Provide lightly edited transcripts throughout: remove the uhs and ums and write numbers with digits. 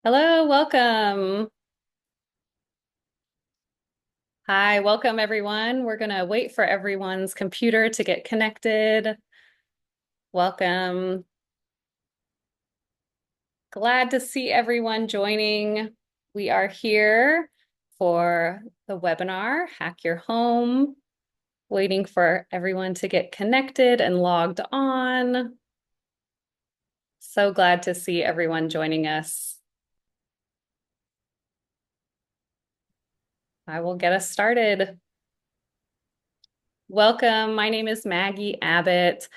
Hello, welcome. Hi, welcome everyone. We're going to wait for everyone's computer to get connected. Welcome. Glad to see everyone joining. We are here for the webinar, Hack Your Home, waiting for everyone to get connected and logged on. So glad to see everyone joining us. I will get us started. Welcome. My name is Maggie Abbott.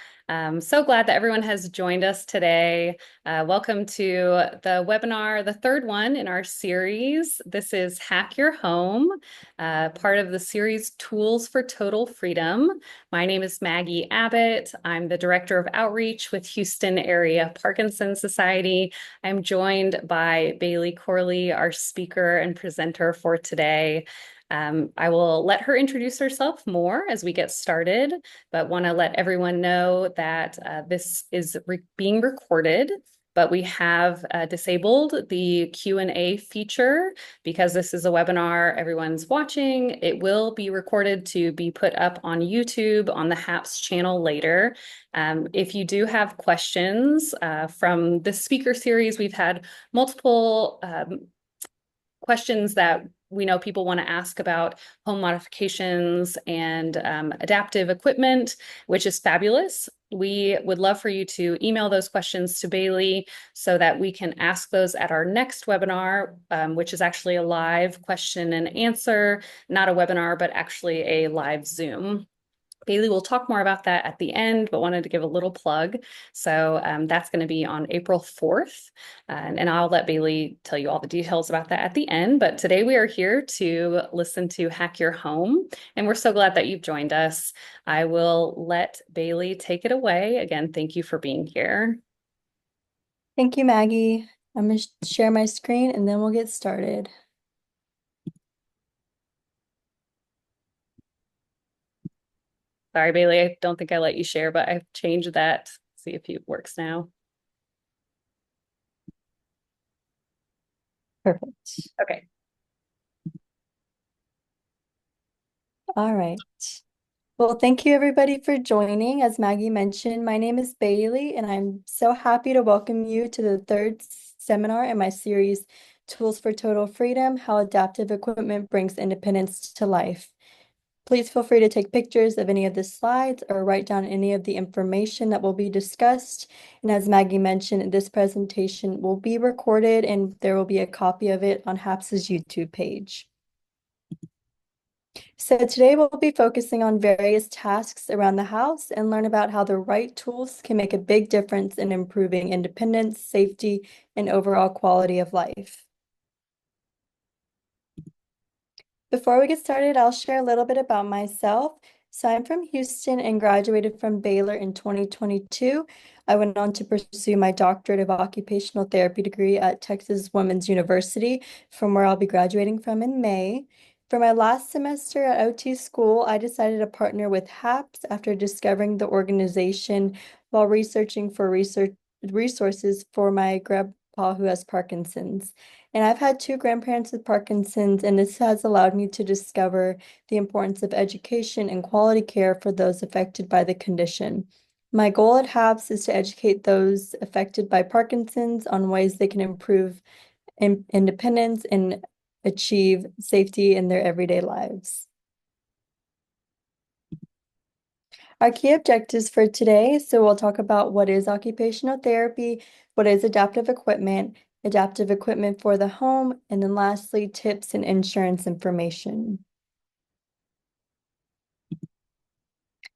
So glad that everyone has joined us today. Welcome to the webinar, the third one in our series. This is Hack Your Home, part of the series Tools for Total Freedom. My name is Maggie Abbott. I'm the Director of Outreach with Houston Area Parkinson's Society. I'm joined by Bailey Corley, our speaker and presenter for today. I will let her introduce herself more as we get started, but want to let everyone know that this is being recorded, but we have disabled the Q&A feature because this is a webinar everyone's watching. It will be recorded to be put up on YouTube on the HAPS channel later. If you do have questions from the speaker series, we've had multiple questions that we know people want to ask about home modifications and adaptive equipment, which is fabulous. We would love for you to email those questions to Bailey so that we can ask those at our next webinar, which is actually a live question and answer, not a webinar, but actually a live Zoom. Bailey will talk more about that at the end, but wanted to give a little plug. So that's going to be on April 4th. And I'll let Bailey tell you all the details about that at the end. But today we are here to listen to Hack Your Home. And we're so glad that you've joined us. I will let Bailey take it away. Again, thank you for being here. Thank you, Maggie. I'm going to share my screen and then we'll get started. Sorry, Bailey, I don't think I let you share, but I've changed that. See if it works now. Perfect. Okay. All right. Well, thank you everybody for joining. As Maggie mentioned, my name is Bailey, and I'm so happy to welcome you to the third seminar in my series, Tools for Total Freedom: How Adaptive Equipment Brings Independence to Life. Please feel free to take pictures of any of the slides or write down any of the information that will be discussed. And as Maggie mentioned, this presentation will be recorded and there will be a copy of it on HAPS's YouTube page. So today we'll be focusing on various tasks around the house and learn about how the right tools can make a big difference in improving independence, safety, and overall quality of life. Before we get started, I'll share a little bit about myself. So I'm from Houston and graduated from Baylor in 2022. I went on to pursue my doctorate of occupational therapy degree at Texas Women's University, from where I'll be graduating from in May. For my last semester at OT school, I decided to partner with HAPS after discovering the organization while researching for resources for my grandpa who has Parkinson's. And I've had two grandparents with Parkinson's, and this has allowed me to discover the importance of education and quality care for those affected by the condition. My goal at HAPS is to educate those affected by Parkinson's on ways they can improve independence and achieve safety in their everyday lives. Our key objectives for today, so we'll talk about what is occupational therapy, what is adaptive equipment for the home, and then lastly, tips and insurance information.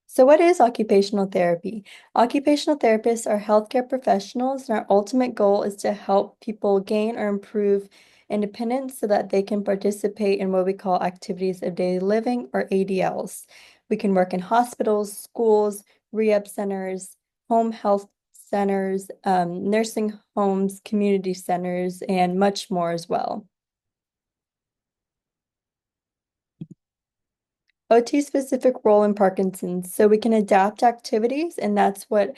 So what is occupational therapy? Occupational therapists are healthcare professionals, and our ultimate goal is to help people gain or improve independence so that they can participate in what we call activities of daily living, or ADLs. We can work in hospitals, schools, rehab centers, home health centers, nursing homes, community centers, and much more as well. OT specific role in Parkinson's. So we can adapt activities, and that's what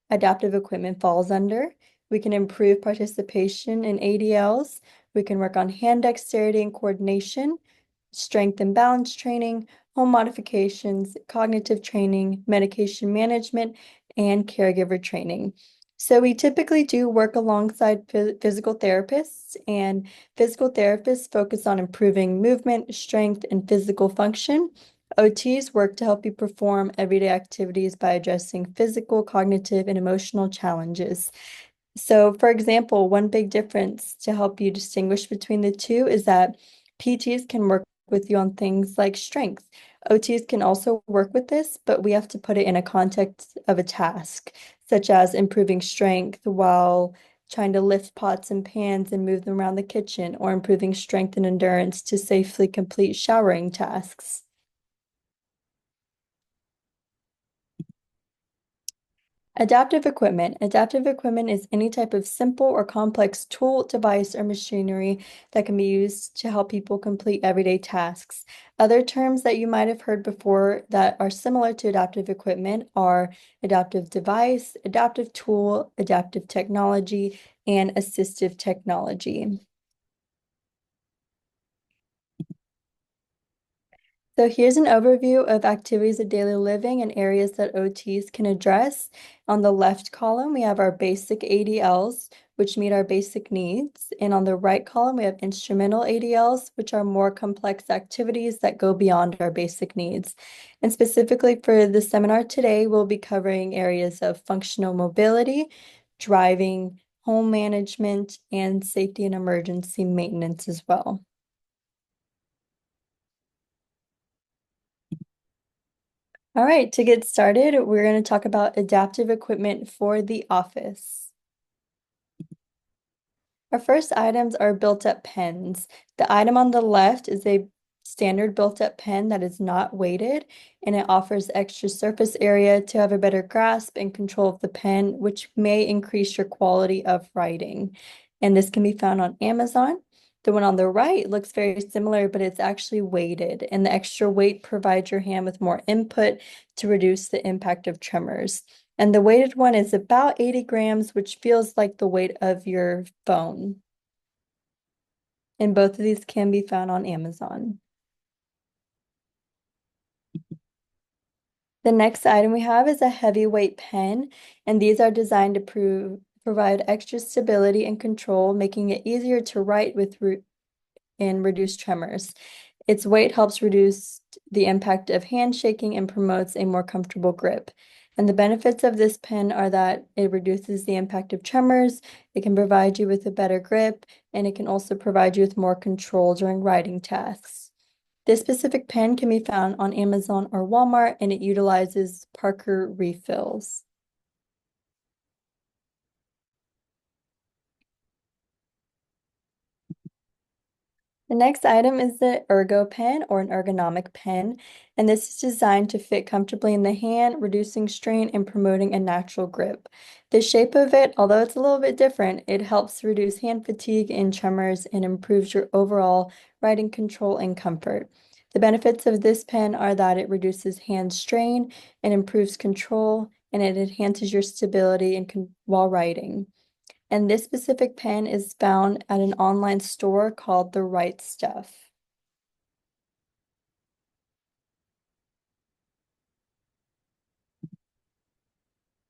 adaptive equipment falls under. We can improve participation in ADLs. We can work on hand dexterity and coordination, strength and balance training, home modifications, cognitive training, medication management, and caregiver training. So we typically do work alongside physical therapists, and physical therapists focus on improving movement, strength, and physical function. OTs work to help you perform everyday activities by addressing physical, cognitive, and emotional challenges. So, for example, one big difference to help you distinguish between the two is that PTs can work with you on things like strength. OTs can also work with this, but we have to put it in a context of a task, such as improving strength while trying to lift pots and pans and move them around the kitchen, or improving strength and endurance to safely complete showering tasks. Adaptive equipment. Adaptive equipment is any type of simple or complex tool, device, or machinery that can be used to help people complete everyday tasks. Other terms that you might have heard before that are similar to adaptive equipment are adaptive device, adaptive tool, adaptive technology, and assistive technology. So here's an overview of activities of daily living and areas that OTs can address. On the left column, we have our basic ADLs, which meet our basic needs. And on the right column, we have instrumental ADLs, which are more complex activities that go beyond our basic needs. And specifically for the seminar today, we'll be covering areas of functional mobility, driving, home management, and safety and emergency maintenance as well. All right, to get started, we're going to talk about adaptive equipment for the office. Our first items are built-up pens. The item on the left is a standard built-up pen that is not weighted, and it offers extra surface area to have a better grasp and control of the pen, which may increase your quality of writing. And this can be found on Amazon. The one on the right looks very similar, but it's actually weighted, and the extra weight provides your hand with more input to reduce the impact of tremors. And the weighted one is about 80 grams, which feels like the weight of your phone. And both of these can be found on Amazon. The next item we have is a heavyweight pen, and these are designed to provide extra stability and control, making it easier to write with and reduce tremors. Its weight helps reduce the impact of hand shaking and promotes a more comfortable grip. And the benefits of this pen are that it reduces the impact of tremors, it can provide you with a better grip, and it can also provide you with more control during writing tasks. This specific pen can be found on Amazon or Walmart, and it utilizes Parker refills. The next item is the Ergo pen or an ergonomic pen, and this is designed to fit comfortably in the hand, reducing strain and promoting a natural grip. The shape of it, although it's a little bit different, it helps reduce hand fatigue and tremors and improves your overall writing control and comfort. The benefits of this pen are that it reduces hand strain and improves control, and it enhances your stability while writing. And this specific pen is found at an online store called The Right Stuff.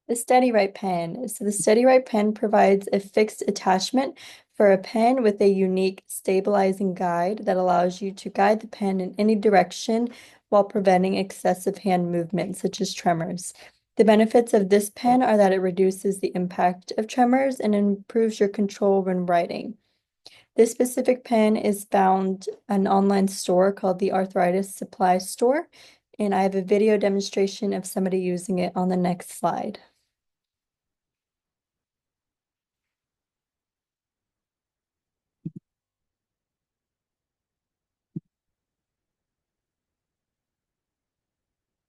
The SteadyWrite pen. So the SteadyWrite pen provides a fixed attachment for a pen with a unique stabilizing guide that allows you to guide the pen in any direction while preventing excessive hand movement, such as tremors. The benefits of this pen are that it reduces the impact of tremors and improves your control when writing. This specific pen is found at an online store called the Arthritis Supply Store, and I have a video demonstration of somebody using it on the next slide.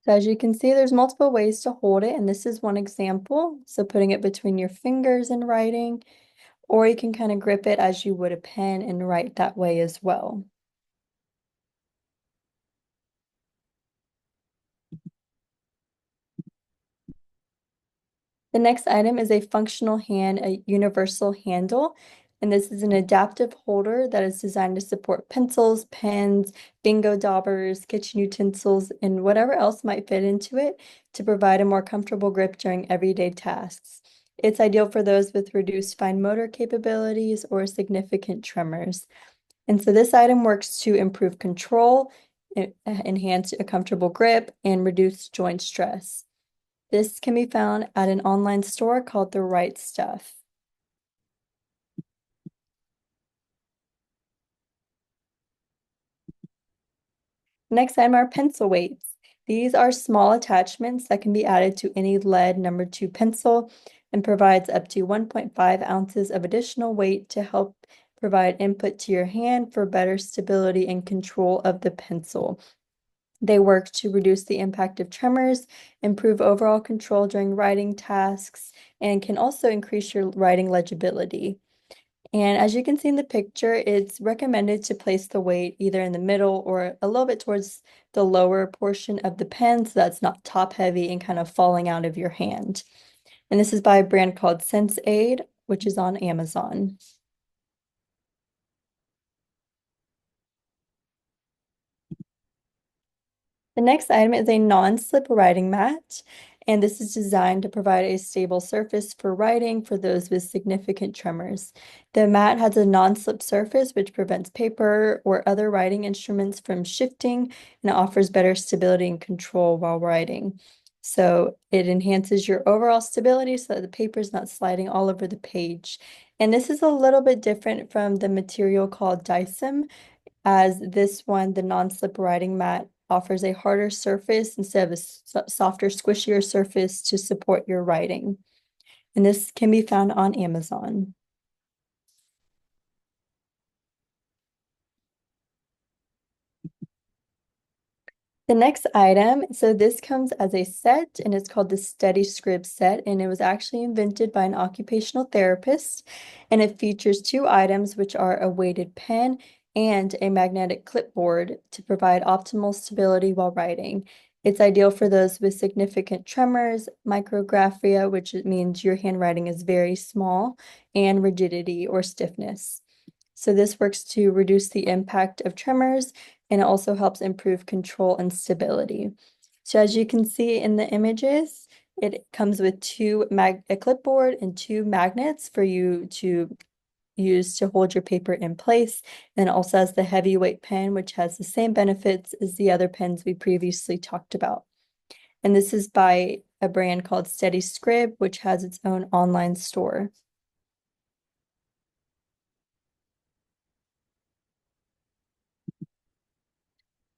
So as you can see, there's multiple ways to hold it, and this is one example. So putting it between your fingers and writing, or you can kind of grip it as you would a pen and write that way as well. The next item is a functional hand, a universal handle. And this is an adaptive holder that is designed to support pencils, pens, bingo daubers, kitchen utensils, and whatever else might fit into it to provide a more comfortable grip during everyday tasks. It's ideal for those with reduced fine motor capabilities or significant tremors. And so this item works to improve control, enhance a comfortable grip, and reduce joint stress. This can be found at an online store called The Right Stuff. Next item are pencil weights. These are small attachments that can be added to any lead number 2 pencil and provides up to 1.5 ounces of additional weight to help provide input to your hand for better stability and control of the pencil. They work to reduce the impact of tremors, improve overall control during writing tasks, and can also increase your writing legibility. And as you can see in the picture, it's recommended to place the weight either in the middle or a little bit towards the lower portion of the pen so that's not top heavy and kind of falling out of your hand. And this is by a brand called Sense Aid, which is on Amazon. The next item is a non-slip writing mat, and this is designed to provide a stable surface for writing for those with significant tremors. The mat has a non-slip surface which prevents paper or other writing instruments from shifting and offers better stability and control while writing. So it enhances your overall stability so that the paper is not sliding all over the page. And this is a little bit different from the material called Dyson, as this one, the non-slip writing mat, offers a harder surface instead of a softer, squishier surface to support your writing. And this can be found on Amazon. The next item, so this comes as a set and it's called the Steady Scrib set, and it was actually invented by an occupational therapist, and it features two items, which are a weighted pen and a magnetic clipboard to provide optimal stability while writing. It's ideal for those with significant tremors, micrographia, which means your handwriting is very small, and rigidity or stiffness. So this works to reduce the impact of tremors, and it also helps improve control and stability. So as you can see in the images, it comes with a clipboard and two magnets for you to use to hold your paper in place. And it also has the heavyweight pen, which has the same benefits as the other pens we previously talked about. And this is by a brand called Steady Scrib, which has its own online store.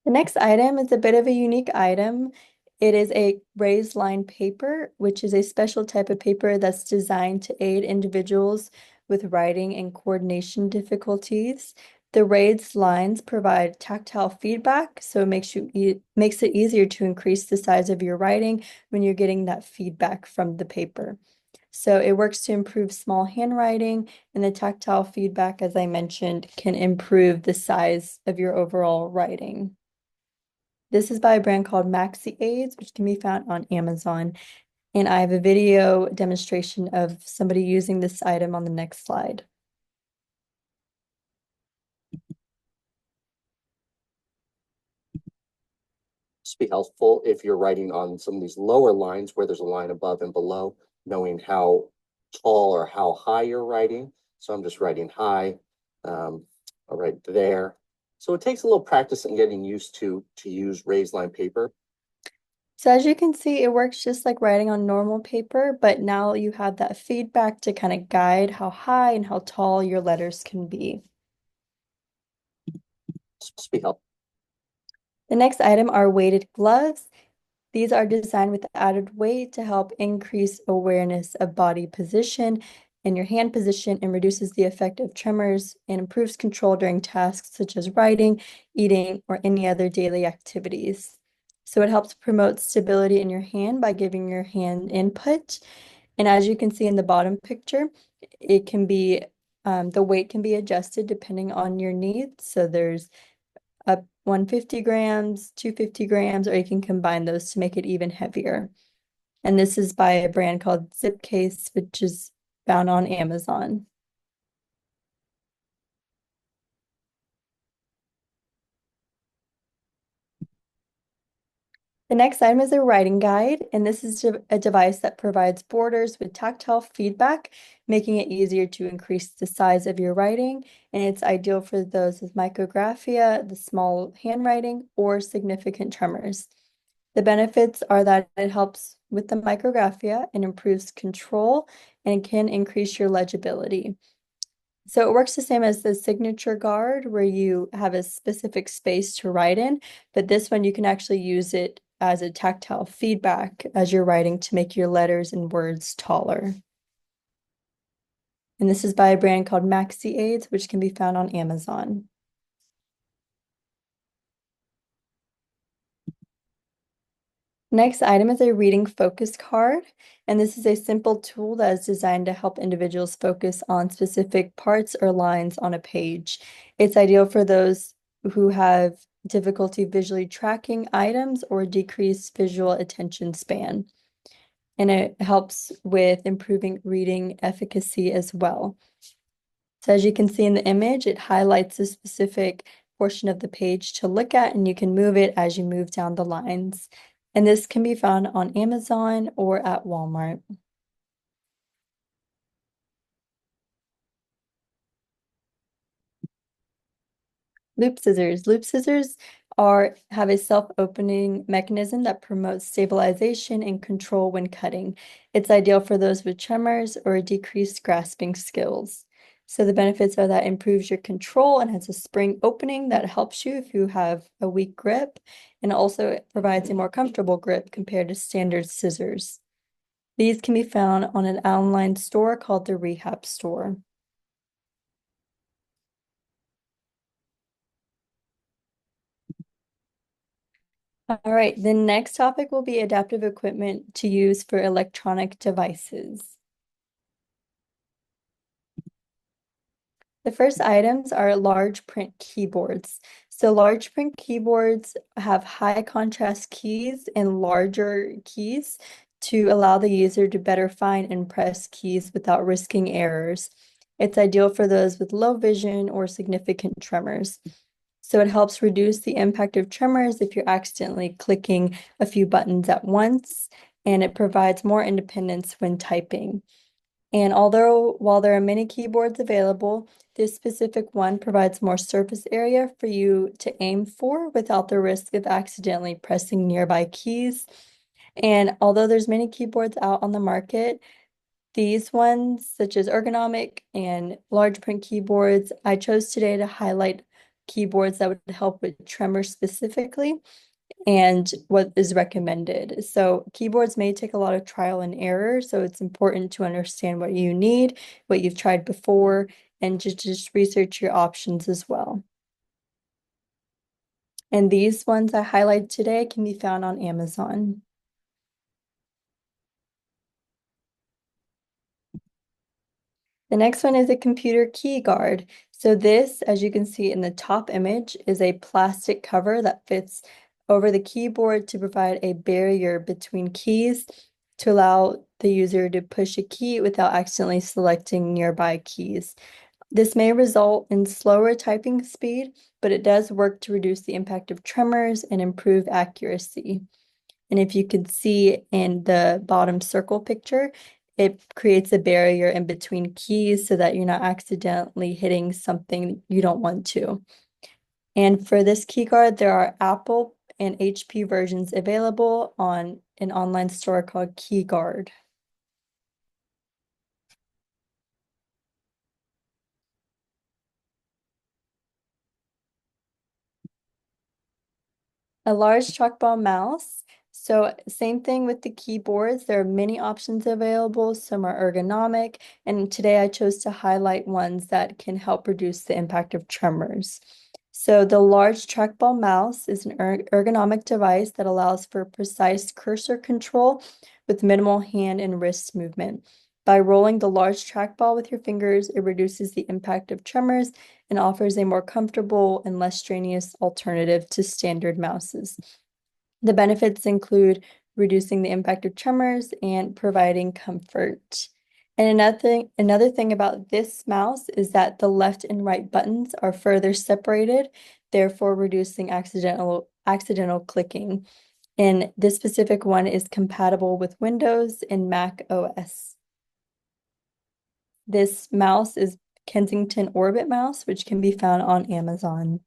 The next item is a bit of a unique item. It is a raised line paper, which is a special type of paper that's designed to aid individuals with writing and coordination difficulties. The raised lines provide tactile feedback, so it makes it easier to increase the size of your writing when you're getting that feedback from the paper. So it works to improve small handwriting, and the tactile feedback, as I mentioned, can improve the size of your overall writing. This is by a brand called Maxi Aids, which can be found on Amazon. And I have a video demonstration of somebody using this item on the next slide. Be helpful if you're writing on some of these lower lines where there's a line above and below, knowing how tall or how high you're writing. So I'm just writing high, right there. So it takes a little practice in getting used to use raised line paper. So as you can see, it works just like writing on normal paper, but now you have that feedback to kind of guide how high and how tall your letters can be. Be helpful. The next item are weighted gloves. These are designed with added weight to help increase awareness of body position and your hand position, and reduces the effect of tremors and improves control during tasks such as writing, eating, or any other daily activities. So it helps promote stability in your hand by giving your hand input. And as you can see in the bottom picture, it can be the weight can be adjusted depending on your needs. So there's up 150 grams, 250 grams, or you can combine those to make it even heavier. And this is by a brand called Zipcase, which is found on Amazon. The next item is a writing guide, and this is a device that provides borders with tactile feedback, making it easier to increase the size of your writing, and it's ideal for those with micrographia, the small handwriting, or significant tremors. The benefits are that it helps with the micrographia and improves control and can increase your legibility. So it works the same as the signature guard where you have a specific space to write in, but this one you can actually use it as a tactile feedback as you're writing to make your letters and words taller. And this is by a brand called Maxi Aids, which can be found on Amazon. Next item is a reading focus card, and this is a simple tool that is designed to help individuals focus on specific parts or lines on a page. It's ideal for those who have difficulty visually tracking items or decreased visual attention span. And it helps with improving reading efficacy as well. So as you can see in the image, it highlights a specific portion of the page to look at, and you can move it as you move down the lines. And this can be found on Amazon or at Walmart. Loop scissors. Loop scissors have a self-opening mechanism that promotes stabilization and control when cutting. It's ideal for those with tremors or decreased grasping skills. So the benefits are that it improves your control and has a spring opening that helps you if you have a weak grip, and also it provides a more comfortable grip compared to standard scissors. These can be found on an online store called the Rehab Store. All right, the next topic will be adaptive equipment to use for electronic devices. The first items are large print keyboards. So large print keyboards have high contrast keys and larger keys to allow the user to better find and press keys without risking errors. It's ideal for those with low vision or significant tremors. So it helps reduce the impact of tremors if you're accidentally clicking a few buttons at once, and it provides more independence when typing. And while there are many keyboards available, this specific one provides more surface area for you to aim for without the risk of accidentally pressing nearby keys. And although there's many keyboards out on the market, these ones, such as ergonomic and large print keyboards, I chose today to highlight keyboards that would help with tremor specifically and what is recommended. So keyboards may take a lot of trial and error, so it's important to understand what you need, what you've tried before, and just research your options as well. And these ones I highlight today can be found on Amazon. The next one is a computer key guard. So this, as you can see in the top image, is a plastic cover that fits over the keyboard to provide a barrier between keys to allow the user to push a key without accidentally selecting nearby keys. This may result in slower typing speed, but it does work to reduce the impact of tremors and improve accuracy. And if you can see in the bottom circle picture, it creates a barrier in between keys so that you're not accidentally hitting something you don't want to. And for this key guard, there are Apple and HP versions available on an online store called KeyGuard. A large trackball mouse. So same thing with the keyboards. There are many options available. Some are ergonomic, and today I chose to highlight ones that can help reduce the impact of tremors. So the large trackball mouse is an ergonomic device that allows for precise cursor control with minimal hand and wrist movement. By rolling the large trackball with your fingers, it reduces the impact of tremors and offers a more comfortable and less strenuous alternative to standard mouses. The benefits include reducing the impact of tremors and providing comfort. And another thing about this mouse is that the left and right buttons are further separated, therefore reducing accidental clicking. And this specific one is compatible with Windows and Mac OS. This mouse is Kensington Orbit mouse, which can be found on Amazon.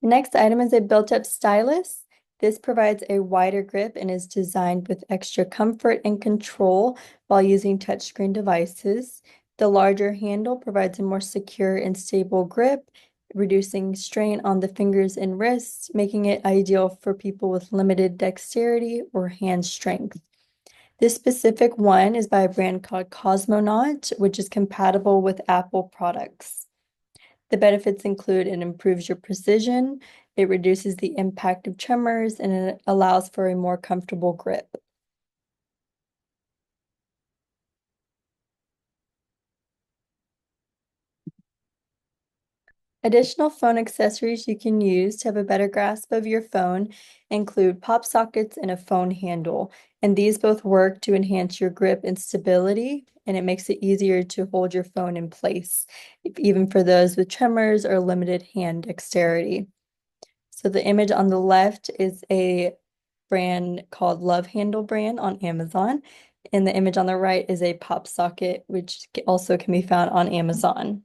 The next item is a built-up stylus. This provides a wider grip and is designed with extra comfort and control while using touchscreen devices. The larger handle provides a more secure and stable grip, reducing strain on the fingers and wrists, making it ideal for people with limited dexterity or hand strength. This specific one is by a brand called Cosmonaut, which is compatible with Apple products. The benefits include it improves your precision, it reduces the impact of tremors, and it allows for a more comfortable grip. Additional phone accessories you can use to have a better grasp of your phone include pop sockets and a phone handle. And these both work to enhance your grip and stability, and it makes it easier to hold your phone in place, even for those with tremors or limited hand dexterity. So the image on the left is a brand called Love Handle brand on Amazon. And the image on the right is a pop socket, which also can be found on Amazon.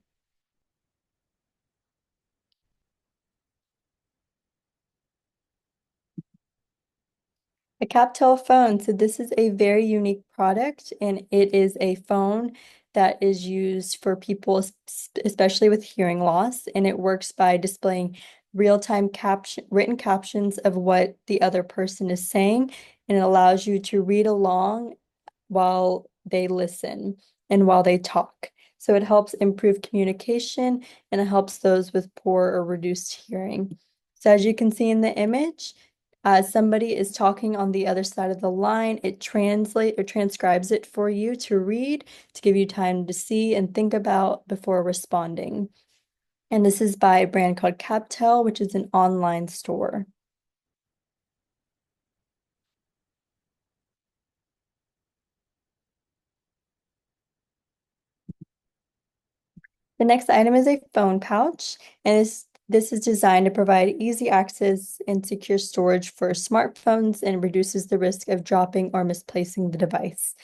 A CapTel phone. So this is a very unique product, and it is a phone that is used for people, especially with hearing loss, and it works by displaying real-time written captions of what the other person is saying, and it allows you to read along while they listen and while they talk. So it helps improve communication and it helps those with poor or reduced hearing. So as you can see in the image, somebody is talking on the other side of the line. It transcribes it for you to read, to give you time to see and think about before responding. And this is by a brand called CapTel, which is an online store. The next item is a phone pouch, and this is designed to provide easy access and secure storage for smartphones and reduces the risk of dropping or misplacing the device.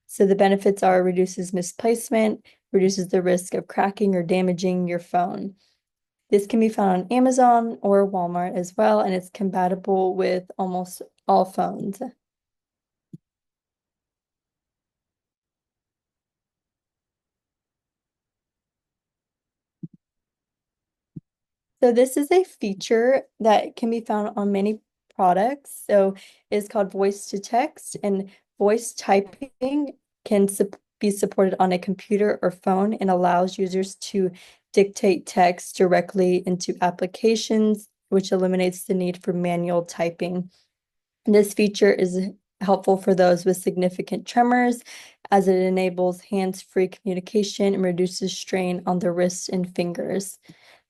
So the benefits are reduces misplacement, reduces the risk of cracking or damaging your phone. This can be found on Amazon or Walmart as well, and it's compatible with almost all phones. So this is a feature that can be found on many products. So it's called voice to text, and voice typing can be supported on a computer or phone and allows users to dictate text directly into applications, which eliminates the need for manual typing. This feature is helpful for those with significant tremors as it enables hands-free communication and reduces strain on the wrists and fingers.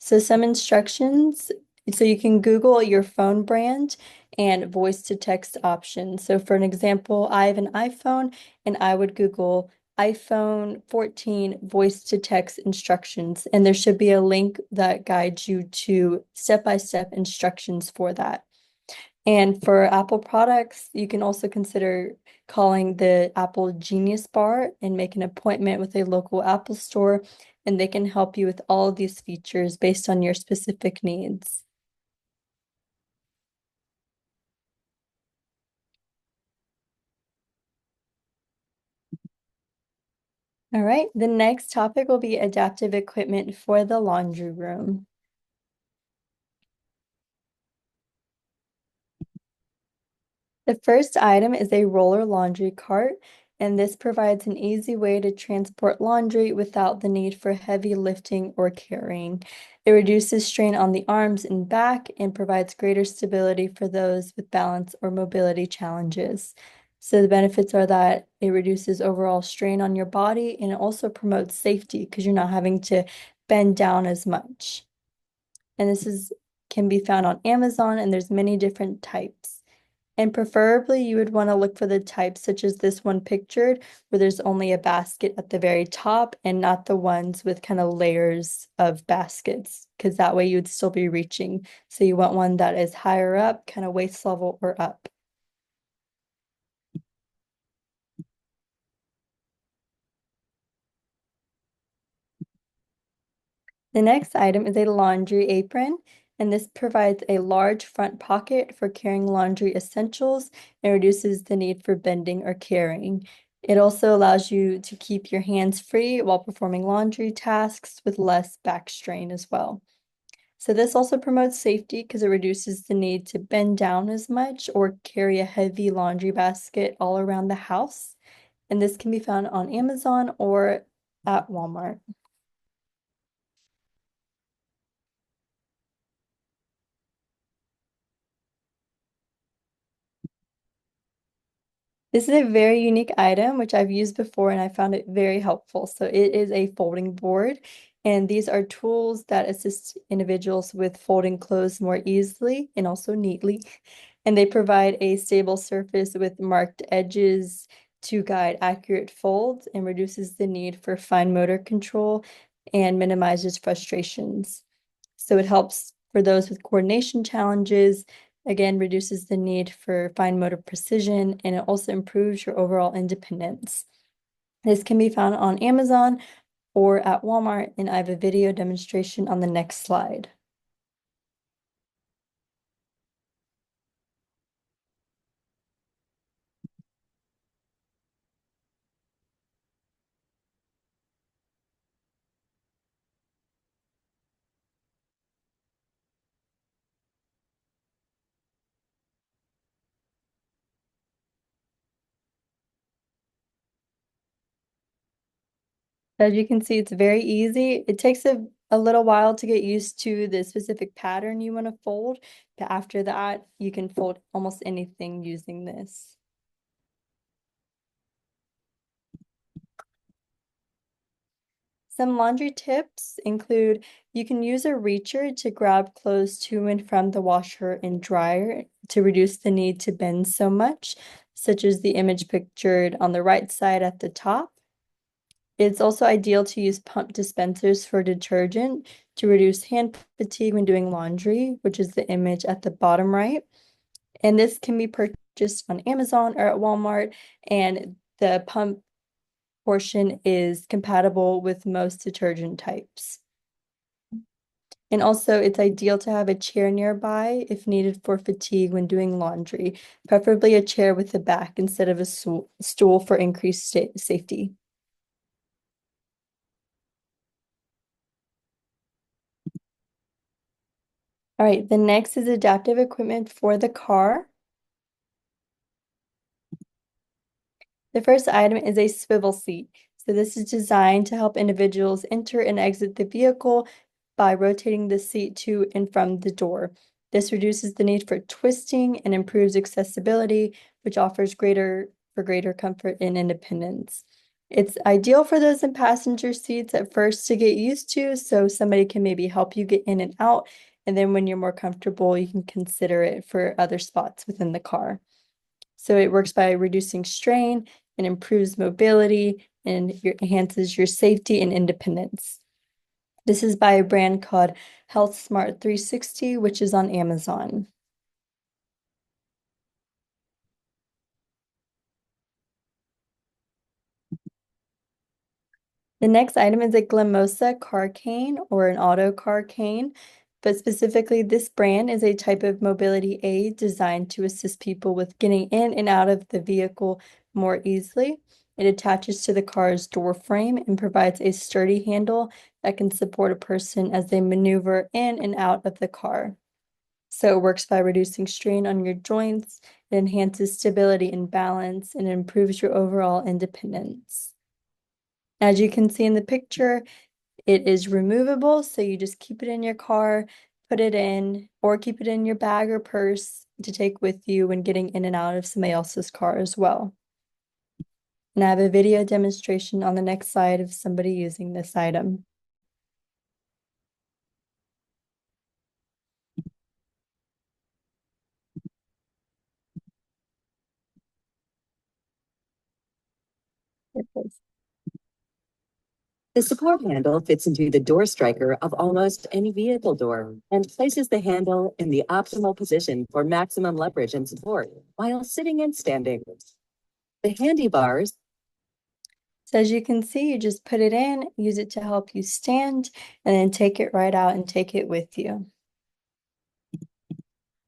So some instructions, so you can Google your phone brand and voice to text option. So for an example, I have an iPhone and I would Google iPhone 14 voice to text instructions, and there should be a link that guides you to step-by-step instructions for that. And for Apple products, you can also consider calling the Apple Genius Bar and make an appointment with a local Apple store, and they can help you with all of these features based on your specific needs. All right, the next topic will be adaptive equipment for the laundry room. The first item is a roller laundry cart, and this provides an easy way to transport laundry without the need for heavy lifting or carrying. It reduces strain on the arms and back and provides greater stability for those with balance or mobility challenges. So the benefits are that it reduces overall strain on your body and it also promotes safety because you're not having to bend down as much. And can be found on Amazon, and there's many different types. And preferably you would want to look for the types such as this one pictured, where there's only a basket at the very top and not the ones with kind of layers of baskets, because that way you'd still be reaching. So you want one that is higher up, kind of waist level or up. The next item is a laundry apron, and this provides a large front pocket for carrying laundry essentials and reduces the need for bending or carrying. It also allows you to keep your hands free while performing laundry tasks with less back strain as well. So this also promotes safety because it reduces the need to bend down as much or carry a heavy laundry basket all around the house. And this can be found on Amazon or at Walmart. This is a very unique item, which I've used before and I found it very helpful. So it is a folding board, and these are tools that assist individuals with folding clothes more easily and also neatly. And they provide a stable surface with marked edges to guide accurate folds and reduces the need for fine motor control and minimizes frustrations. So it helps for those with coordination challenges, again, reduces the need for fine motor precision, and it also improves your overall independence. This can be found on Amazon or at Walmart, and I have a video demonstration on the next slide. As you can see, it's very easy. It takes a little while to get used to the specific pattern you want to fold, but after that, you can fold almost anything using this. Some laundry tips include you can use a reacher to grab clothes to and from the washer and dryer to reduce the need to bend so much, such as the image pictured on the right side at the top. It's also ideal to use pump dispensers for detergent to reduce hand fatigue when doing laundry, which is the image at the bottom right. And this can be purchased on Amazon or at Walmart, and the pump portion is compatible with most detergent types. And also, it's ideal to have a chair nearby if needed for fatigue when doing laundry, preferably a chair with a back instead of a stool for increased safety. All right, the next is adaptive equipment for the car. The first item is a swivel seat. So this is designed to help individuals enter and exit the vehicle by rotating the seat to and from the door. This reduces the need for twisting and improves accessibility, which offers greater comfort and independence. It's ideal for those in passenger seats at first to get used to, so somebody can maybe help you get in and out. And then when you're more comfortable, you can consider it for other spots within the car. So it works by reducing strain and improves mobility and enhances your safety and independence. This is by a brand called Health Smart 360, which is on Amazon. The next item is a Glamosa car cane or an auto car cane, but specifically this brand is a type of mobility aid designed to assist people with getting in and out of the vehicle more easily. It attaches to the car's door frame and provides a sturdy handle that can support a person as they maneuver in and out of the car. So it works by reducing strain on your joints, it enhances stability and balance, and improves your overall independence. As you can see in the picture, it is removable, so you just keep it in your car, put it in, or keep it in your bag or purse to take with you when getting in and out of somebody else's car as well. And I have a video demonstration on the next slide of somebody using this item. The support handle fits into the door striker of almost any vehicle door and places the handle in the optimal position for maximum leverage and support while sitting and standing. The handy bars. So as you can see, you just put it in, use it to help you stand, and then take it right out and take it with you.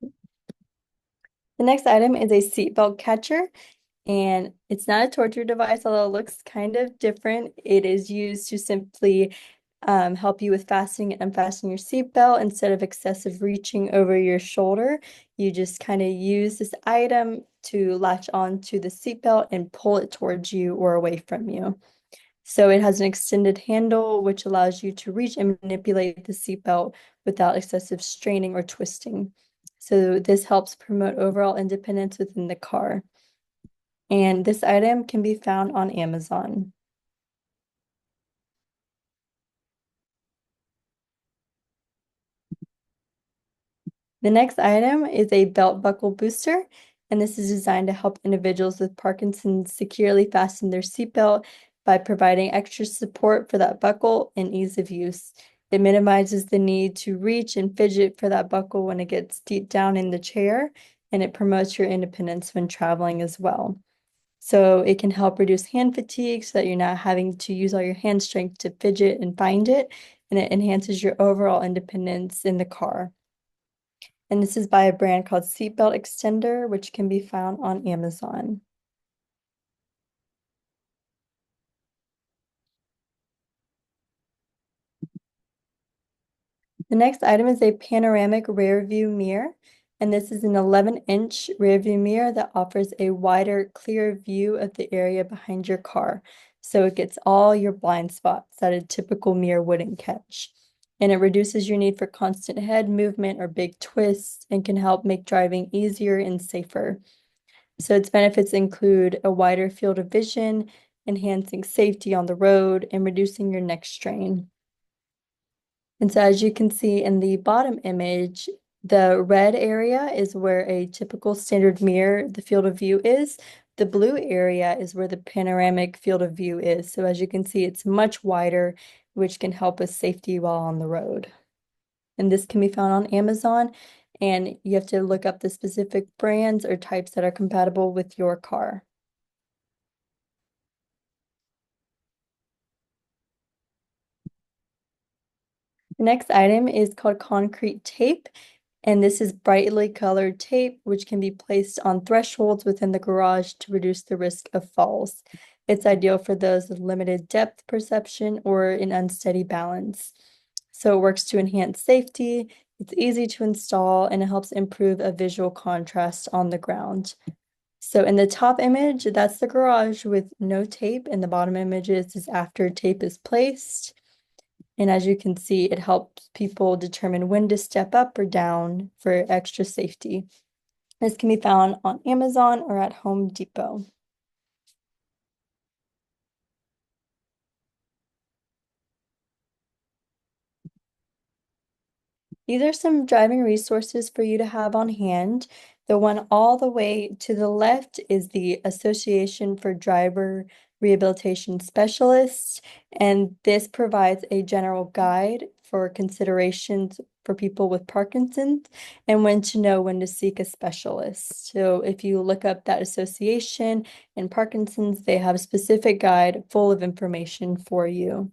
The next item is a seatbelt catcher, and it's not a torture device, although it looks kind of different. It is used to simply help you with fastening and unfastening your seatbelt instead of excessive reaching over your shoulder. You just kind of use this item to latch onto the seatbelt and pull it towards you or away from you. So it has an extended handle, which allows you to reach and manipulate the seatbelt without excessive straining or twisting. So this helps promote overall independence within the car. And this item can be found on Amazon. The next item is a belt buckle booster, and this is designed to help individuals with Parkinson's securely fasten their seatbelt by providing extra support for that buckle and ease of use. It minimizes the need to reach and fidget for that buckle when it gets deep down in the chair, and it promotes your independence when traveling as well. So it can help reduce hand fatigue so that you're not having to use all your hand strength to fidget and find it, and it enhances your overall independence in the car. And this is by a brand called Seatbelt Extender, which can be found on Amazon. The next item is a panoramic rear view mirror, and this is an 11-inch rear view mirror that offers a wider, clear view of the area behind your car. So it gets all your blind spots that a typical mirror wouldn't catch. And it reduces your need for constant head movement or big twists and can help make driving easier and safer. So its benefits include a wider field of vision, enhancing safety on the road, and reducing your neck strain. And so as you can see in the bottom image, the red area is where a typical standard mirror, the field of view is. The blue area is where the panoramic field of view is. So as you can see, it's much wider, which can help with safety while on the road. And this can be found on Amazon, and you have to look up the specific brands or types that are compatible with your car. The next item is called concrete tape, and this is brightly colored tape which can be placed on thresholds within the garage to reduce the risk of falls. It's ideal for those with limited depth perception or an unsteady balance. So it works to enhance safety, it's easy to install, and it helps improve a visual contrast on the ground. So in the top image, that's the garage with no tape, and the bottom image is after tape is placed. And as you can see, it helps people determine when to step up or down for extra safety. This can be found on Amazon or at Home Depot. These are some driving resources for you to have on hand. The one all the way to the left is the Association for Driver Rehabilitation Specialists, and this provides a general guide for considerations for people with Parkinson's and when to know when to seek a specialist. So if you look up that association and Parkinson's, they have a specific guide full of information for you.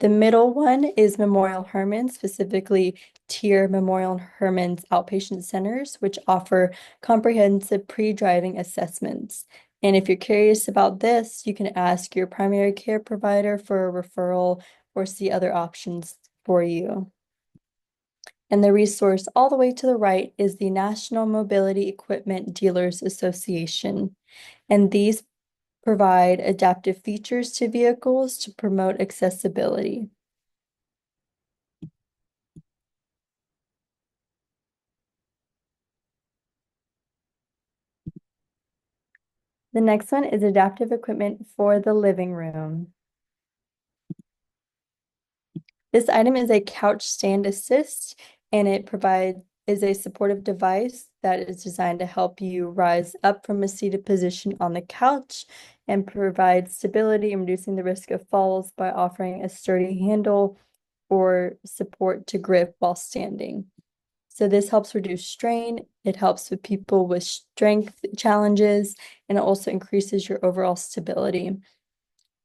The middle one is Memorial Hermann, specifically Tier Memorial Hermann's outpatient centers, which offer comprehensive pre-driving assessments. And if you're curious about this, you can ask your primary care provider for a referral or see other options for you. And the resource all the way to the right is the National Mobility Equipment Dealers Association. And these provide adaptive features to vehicles to promote accessibility. The next one is adaptive equipment for the living room. This item is a couch stand assist, and it is a supportive device that is designed to help you rise up from a seated position on the couch and provide stability and reducing the risk of falls by offering a sturdy handle or support to grip while standing. So this helps reduce strain. It helps with people with strength challenges, and it also increases your overall stability.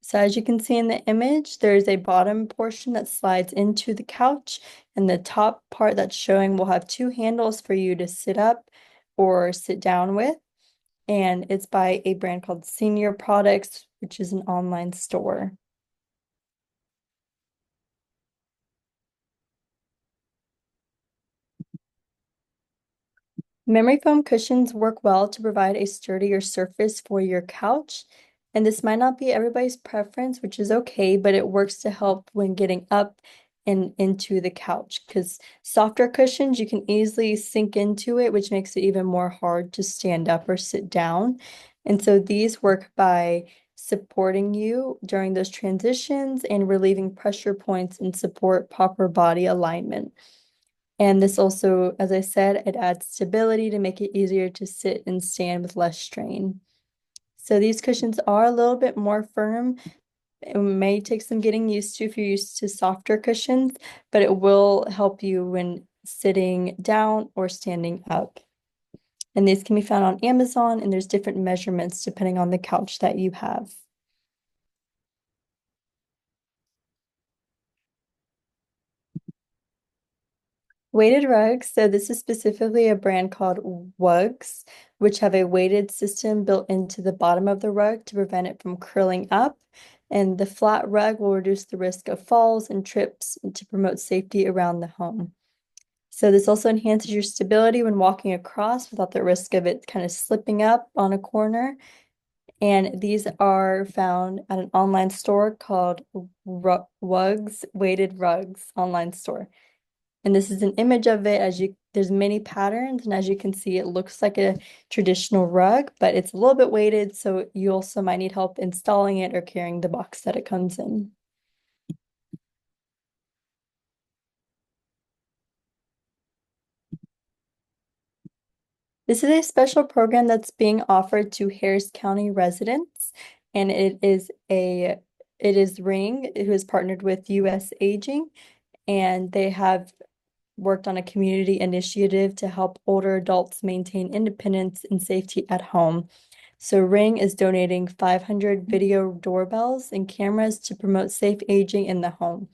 So as you can see in the image, there's a bottom portion that slides into the couch, and the top part that's showing will have two handles for you to sit up or sit down with. And it's by a brand called Senior Products, which is an online store. Memory foam cushions work well to provide a sturdier surface for your couch. And this might not be everybody's preference, which is okay, but it works to help when getting up and into the couch because softer cushions, you can easily sink into it, which makes it even more hard to stand up or sit down. And so these work by supporting you during those transitions and relieving pressure points and support proper body alignment. And this also, as I said, it adds stability to make it easier to sit and stand with less strain. So these cushions are a little bit more firm. It may take some getting used to if you're used to softer cushions, but it will help you when sitting down or standing up. And these can be found on Amazon, and there's different measurements depending on the couch that you have. Weighted rugs. So this is specifically a brand called Wugs, which have a weighted system built into the bottom of the rug to prevent it from curling up. And the flat rug will reduce the risk of falls and trips to promote safety around the home. So this also enhances your stability when walking across without the risk of it kind of slipping up on a corner. And these are found at an online store called Wugs Weighted Rugs online store. And this is an image of it there's many patterns, and as you can see, it looks like a traditional rug, but it's a little bit weighted, so you also might need help installing it or carrying the box that it comes in. This is a special program that's being offered to Harris County residents, and it is Ring, who is partnered with US Aging, and they have worked on a community initiative to help older adults maintain independence and safety at home. So Ring is donating 500 video doorbells and cameras to promote safe aging in the home.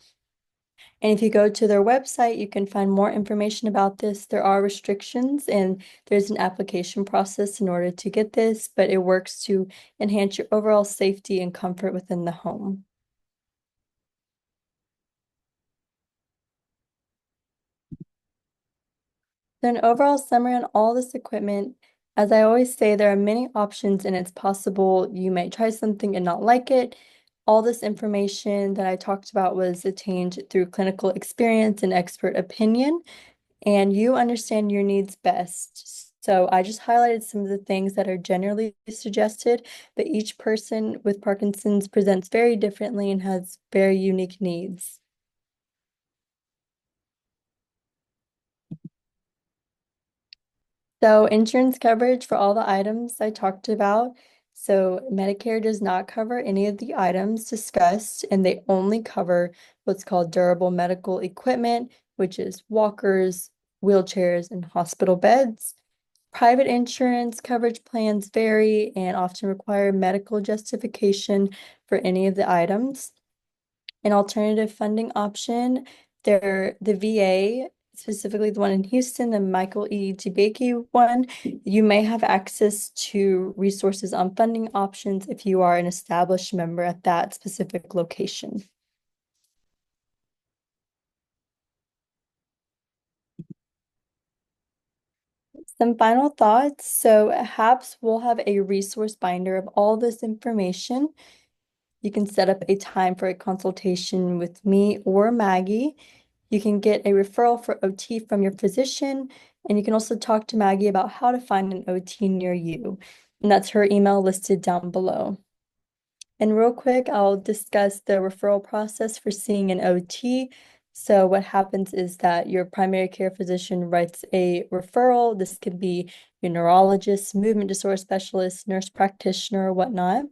And if you go to their website, you can find more information about this. There are restrictions and there's an application process in order to get this, but it works to enhance your overall safety and comfort within the home. Then overall summary on all this equipment, as I always say, there are many options and it's possible you might try something and not like it. All this information that I talked about was attained through clinical experience and expert opinion, and you understand your needs best. So I just highlighted some of the things that are generally suggested, but each person with Parkinson's presents very differently and has very unique needs. So insurance coverage for all the items I talked about. So Medicare does not cover any of the items discussed, and they only cover what's called durable medical equipment, which is walkers, wheelchairs, and hospital beds. Private insurance coverage plans vary and often require medical justification for any of the items. An alternative funding option, the VA, specifically the one in Houston, the Michael E. DeBakey one, you may have access to resources on funding options if you are an established member at that specific location. Some final thoughts. So HAPS will have a resource binder of all this information. You can set up a time for a consultation with me or Maggie. You can get a referral for OT from your physician, and you can also talk to Maggie about how to find an OT near you. And that's her email listed down below. And real quick, I'll discuss the referral process for seeing an OT. So what happens is that your primary care physician writes a referral. This could be your neurologist, movement disorder specialist, nurse practitioner, or whatnot.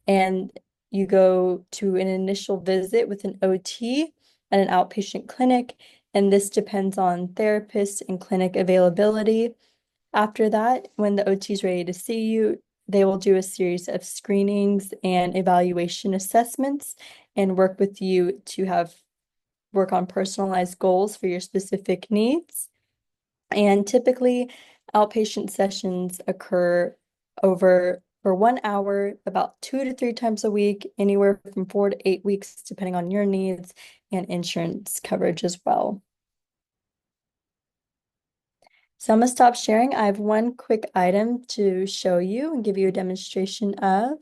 And you go to an initial visit with an OT at an outpatient clinic, and this depends on therapist and clinic availability. After that, when the OT is ready to see you, they will do a series of screenings and evaluation assessments and work with you to have work on personalized goals for your specific needs. And typically, outpatient sessions occur over for 1 hour, about 2 to 3 times a week, anywhere from 4 to 8 weeks, depending on your needs and insurance coverage as well. So I'm gonna stop sharing. I have one quick item to show you and give you a demonstration of.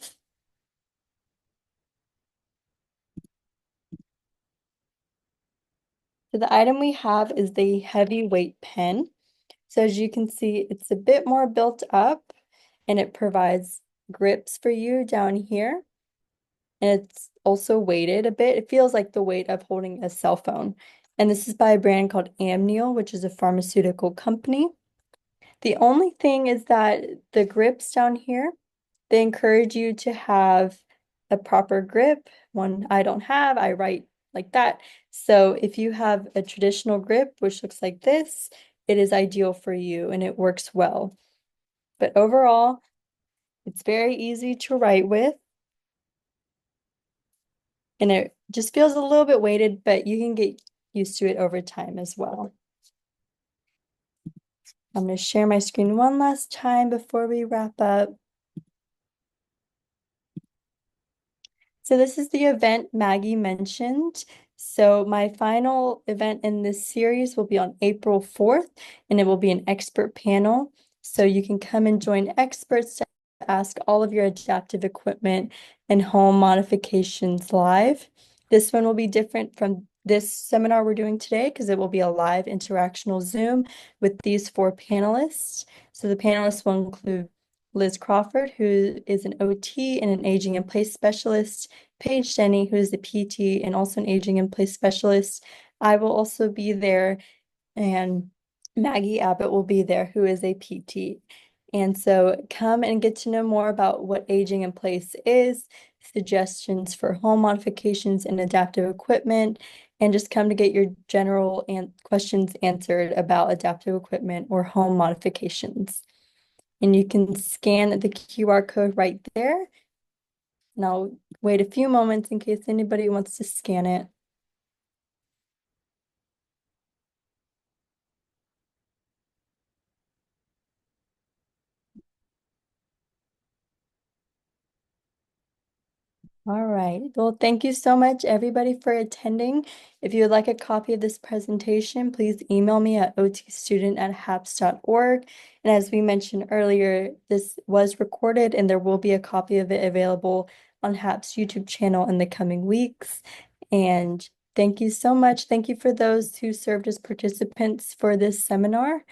So the item we have is the heavyweight pen. So as you can see, it's a bit more built up and it provides grips for you down here. And it's also weighted a bit. It feels like the weight of holding a cell phone. And this is by a brand called Amneal, which is a pharmaceutical company. The only thing is that the grips down here, they encourage you to have a proper grip. One I don't have, I write like that. So if you have a traditional grip, which looks like this, it is ideal for you and it works well. But overall, it's very easy to write with. And it just feels a little bit weighted, but you can get used to it over time as well. I'm going to share my screen one last time before we wrap up. So this is the event Maggie mentioned. So my final event in this series will be on April 4th, and it will be an expert panel. So you can come and join experts to ask all of your adaptive equipment and home modifications live. This one will be different from this seminar we're doing today because it will be a live interactional Zoom with these 4 panelists. So the panelists will include Liz Crawford, who is an OT and an aging in place specialist, Paige Denny, who is a PT and also an aging in place specialist. I will also be there, and Maggie Abbott will be there, who is a PT. And so come and get to know more about what aging in place is, suggestions for home modifications and adaptive equipment, and just come to get your general questions answered about adaptive equipment or home modifications. And you can scan the QR code right there. And I'll wait a few moments in case anybody wants to scan it. All right. Well, thank you so much, everybody, for attending. If you would like a copy of this presentation, please email me at otstudent@haps.org. And as we mentioned earlier, this was recorded and there will be a copy of it available on HAPS YouTube channel in the coming weeks. And thank you so much. Thank you for those who served as participants for this seminar.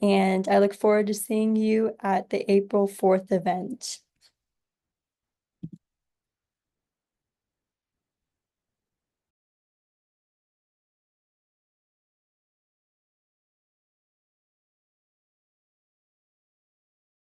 And I look forward to seeing you at the April 4th event.